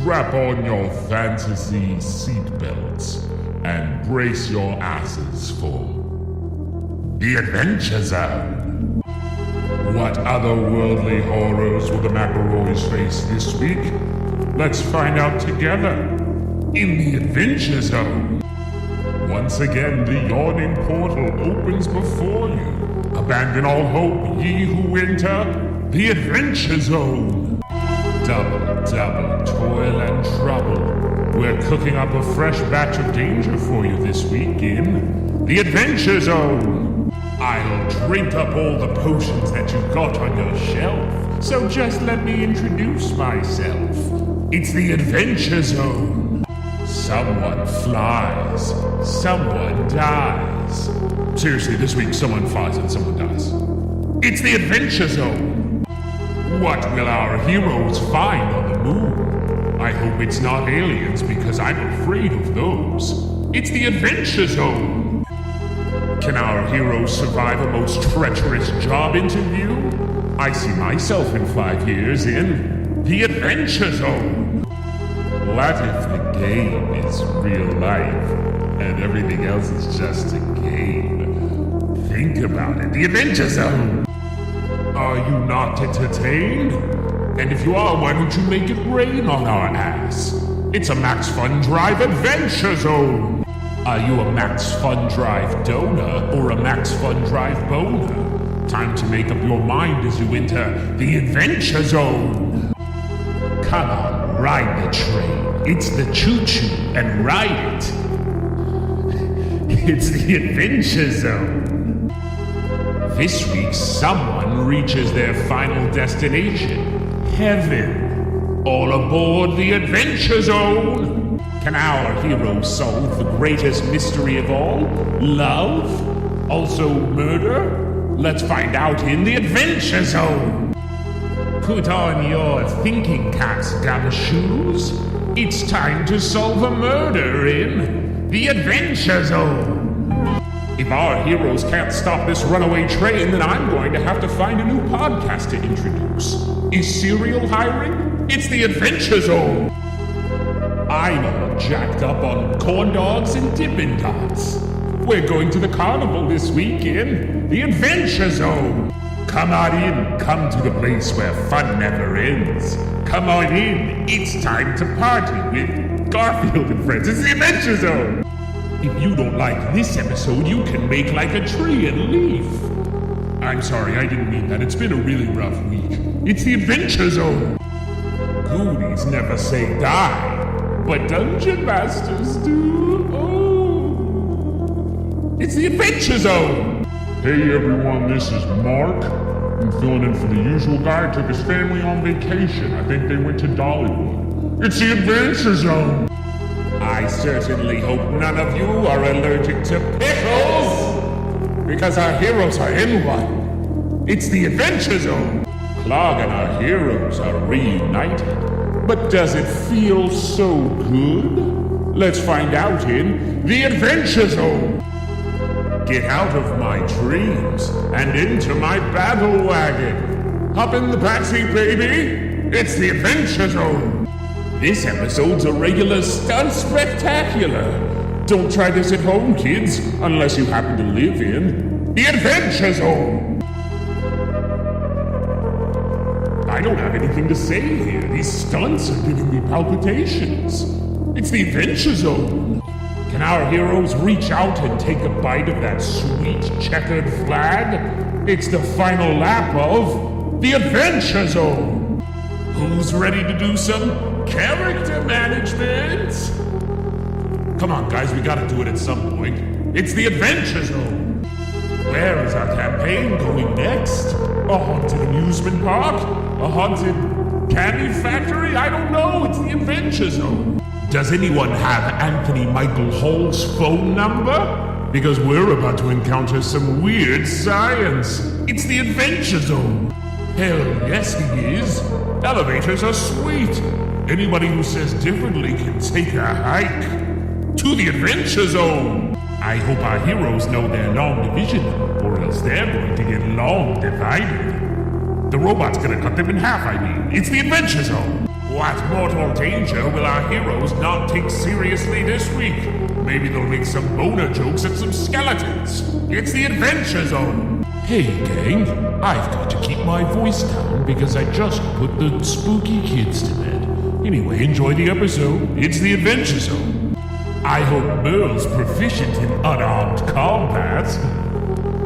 Strap on your fantasy seatbelts and brace your asses for the Adventure Zone. What otherworldly horrors will the McElroys face this week? Let's find out together in the Adventure Zone. Once again, the yawning portal opens before you. Abandon all hope, ye who enter the Adventure Zone. Double toil and trouble. We're cooking up a fresh batch of danger for you this week in the Adventure Zone. I'll drink up all the potions that you've got on your shelf, so just let me introduce myself. It's the Adventure Zone. Someone flies, someone dies. Seriously, this week someone flies and someone dies. It's the Adventure Zone. What will our heroes find on the moon? I hope it's not aliens because I'm afraid of those. It's the Adventure Zone. Can our heroes survive a most treacherous job interview? I see myself in 5 years in the Adventure Zone. What if the game is real life and everything else is just a game? Think about it, the Adventure Zone. Are you not entertained? And if you are, why don't you make it rain on our ass? It's a Max Fun Drive Adventure Zone. Are you a Max Fun Drive donor or a Max Fun Drive boner? Time to make up your mind as you enter the Adventure Zone. Come on, ride the train. It's the choo-choo and ride it. It's the Adventure Zone. This week, someone reaches their final destination, heaven. All aboard the Adventure Zone. Can our heroes solve the greatest mystery of all? Love? Also murder? Let's find out in the Adventure Zone. Put on your thinking caps, gumshoes. It's time to solve a murder in the Adventure Zone. If our heroes can't stop this runaway train, then I'm going to have to find a new podcast to introduce. Is Serial hiring? It's the Adventure Zone. I'm all jacked up on corn dogs and Dippin' Dots. We're going to the carnival this week in the Adventure Zone. Come on in, come to the place where fun never ends. Come on in, it's time to party with Garfield and friends. It's the Adventure Zone. If you don't like this episode, you can make like a tree and leave. I'm sorry, I didn't mean that. It's been a really rough week. It's the Adventure Zone. Goonies never say die, but Dungeon Masters do. Oh. It's the Adventure Zone. Hey everyone, this is Mark. I'm filling in for the usual guy. Took his family on vacation. I think they went to Dollywood. It's the Adventure Zone. I certainly hope none of you are allergic to pickles, because our heroes are in one. It's the Adventure Zone. Clog and our heroes are reunited. But does it feel so good? Let's find out in the Adventure Zone. Get out of my dreams and into my battle wagon. Hop in the backseat, baby. It's the Adventure Zone. This episode's a regular stunt spectacular. Don't try this at home, kids, unless you happen to live in the Adventure Zone. I don't have anything to say here. These stunts are giving me palpitations. It's the Adventure Zone. Can our heroes reach out and take a bite of that sweet checkered flag? It's the final lap of the Adventure Zone. Who's ready to do some character management? Come on, guys, we gotta do it at some point. It's the Adventure Zone. Where is our campaign going next? A haunted amusement park? A haunted candy factory? I don't know. It's the Adventure Zone. Does anyone have Anthony Michael Hall's phone number? Because we're about to encounter some weird science. It's the Adventure Zone. Hell yes, he is. Elevators are sweet. Anybody who says differently can take a hike to the Adventure Zone. I hope our heroes know their long division, or else they're going to get long divided. The robot's gonna cut them in half, I mean. It's the Adventure Zone. What mortal danger will our heroes not take seriously this week? Maybe they'll make some boner jokes at some skeletons. It's the Adventure Zone! Hey gang, I've got to keep my voice down because I just put the spooky kids to bed. Anyway, enjoy the episode. It's the Adventure Zone. I hope Merle's proficient in unarmed combat.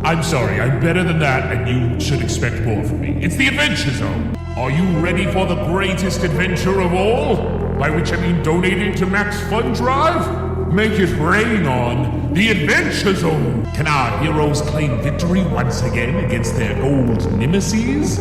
I'm sorry, I'm better than that, and you should expect more from me. It's the Adventure Zone. Are you ready for the greatest adventure of all? By which I mean donating to Max Fun Drive? Make it rain on the Adventure Zone. Can our heroes claim victory once again against their old nemesis?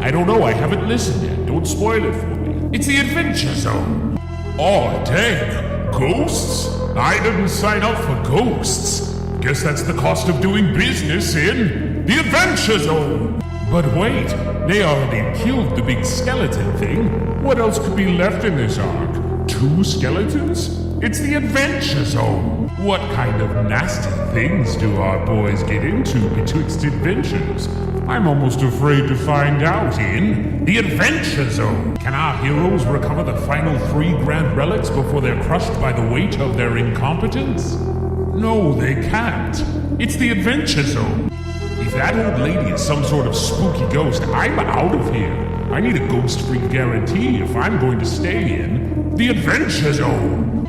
I don't know, I haven't listened yet. Don't spoil it for me. It's the Adventure Zone. Oh, dang. Ghosts? I didn't sign up for ghosts. Guess that's the cost of doing business in the Adventure Zone. But wait, they already killed the big skeleton thing. What else could be left in this arc? 2 skeletons? It's the Adventure Zone. What kind of nasty things do our boys get into betwixt adventures? I'm almost afraid to find out in the Adventure Zone. Can our heroes recover the final 3 grand relics before they're crushed by the weight of their incompetence? No, they can't. It's the Adventure Zone. If that old lady is some sort of spooky ghost, I'm out of here. I need a ghost-free guarantee if I'm going to stay in the Adventure Zone.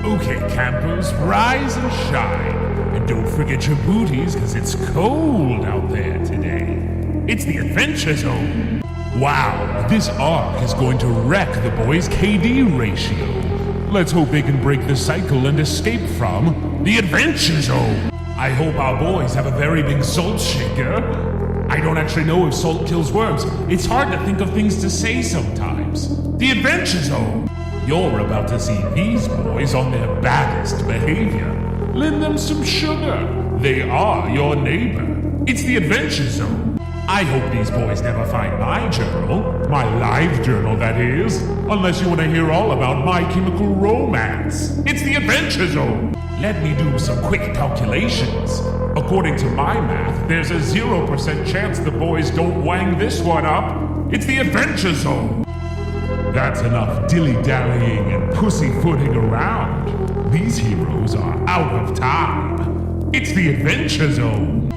Okay, campers, rise and shine. And don't forget your booties, because it's cold out there today. It's the Adventure Zone. Wow, this arc is going to wreck the boys' KD ratio. Let's hope they can break the cycle and escape from the Adventure Zone. I hope our boys have a very big salt shaker. I don't actually know if salt kills worms. It's hard to think of things to say sometimes. The Adventure Zone. You're about to see these boys on their baddest behavior. Lend them some sugar. They are your neighbor. It's the Adventure Zone. I hope these boys never find my journal. My live journal, that is. Unless you want to hear all about My Chemical Romance. It's the Adventure Zone. Let me do some quick calculations. According to my math, there's a 0% chance the boys don't wang this one up. It's the Adventure Zone. That's enough dilly-dallying and pussyfooting around. These heroes are out of time. It's the Adventure Zone.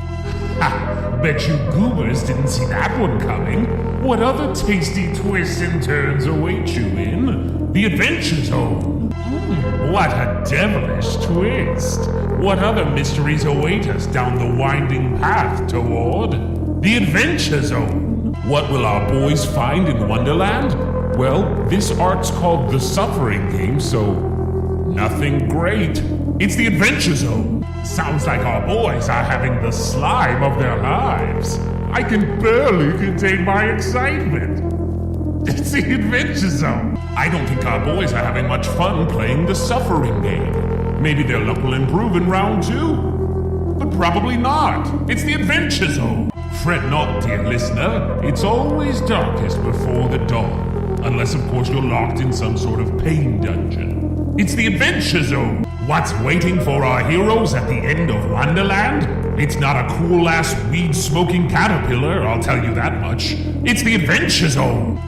Ha! Bet you goobers didn't see that one coming. What other tasty twists and turns await you in the Adventure Zone? What a devilish twist! What other mysteries await us down the winding path toward the Adventure Zone? What will our boys find in Wonderland? Well, this arc's called The Suffering Game, so nothing great. It's the Adventure Zone. Sounds like our boys are having the slime of their lives. I can barely contain my excitement. It's the Adventure Zone. I don't think our boys are having much fun playing The Suffering Game. Maybe their luck will improve in round 2. But probably not. It's the Adventure Zone. Fret not, dear listener. It's always darkest before the dawn. Unless, of course, you're locked in some sort of pain dungeon. It's the Adventure Zone. What's waiting for our heroes at the end of Wonderland? It's not a cool-ass weed-smoking caterpillar, I'll tell you that much. It's the Adventure Zone.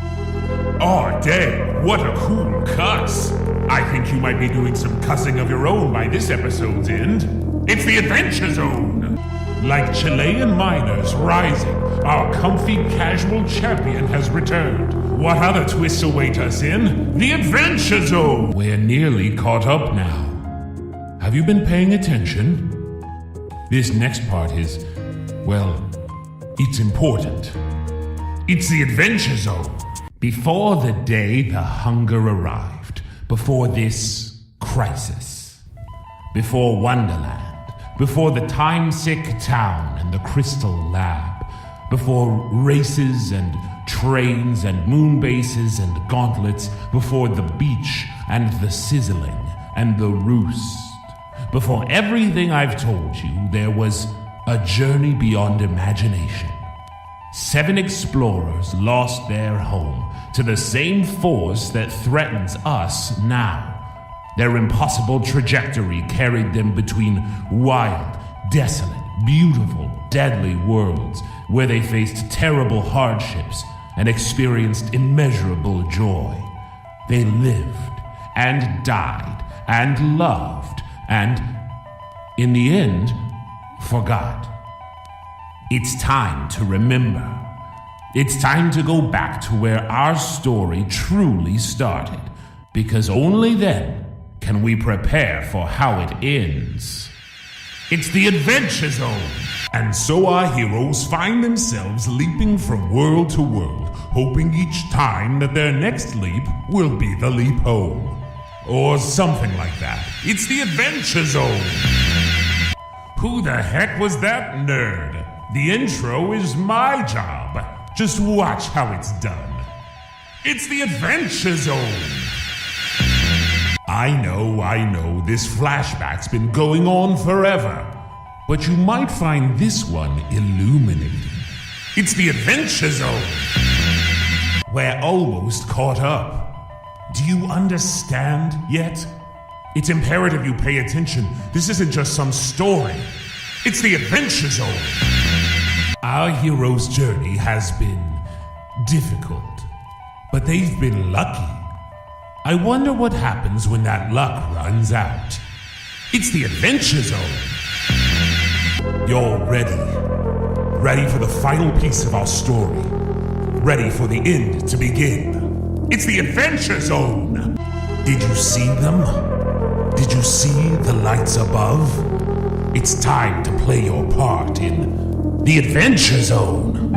Oh, dang, what a cool cuss. I think you might be doing some cussing of your own by this episode's end. It's the Adventure Zone. Like Chilean miners rising, our comfy casual champion has returned. What other twists await us in the Adventure Zone? We're nearly caught up now. Have you been paying attention? This next part is, well, it's important. It's the Adventure Zone. Before the day the hunger arrived, before this crisis, before Wonderland, before the time-sick town and the crystal lab, before races and trains and moon bases and gauntlets, before the beach and the sizzling and the roost, before everything I've told you, there was a journey beyond imagination. 7 explorers lost their home to the same force that threatens us now. Their impossible trajectory carried them between wild, desolate, beautiful, deadly worlds where they faced terrible hardships and experienced immeasurable joy. They lived and died and loved and, in the end, forgot. It's time to remember. It's time to go back to where our story truly started, because only then can we prepare for how it ends. It's the Adventure Zone! And so our heroes find themselves leaping from world to world, hoping each time that their next leap will be the leap home. Or something like that. It's the Adventure Zone! Who the heck was that nerd? The intro is my job. Just watch how it's done. It's the Adventure Zone! I know, this flashback's been going on forever. But you might find this one illuminating. It's the Adventure Zone! We're almost caught up. Do you understand yet? It's imperative you pay attention. This isn't just some story. It's the Adventure Zone! Our hero's journey has been difficult, but they've been lucky. I wonder what happens when that luck runs out. It's the Adventure Zone! You're ready. Ready for the final piece of our story. Ready for the end to begin. It's the Adventure Zone! Did you see them? Did you see the lights above? It's time to play your part in the Adventure Zone!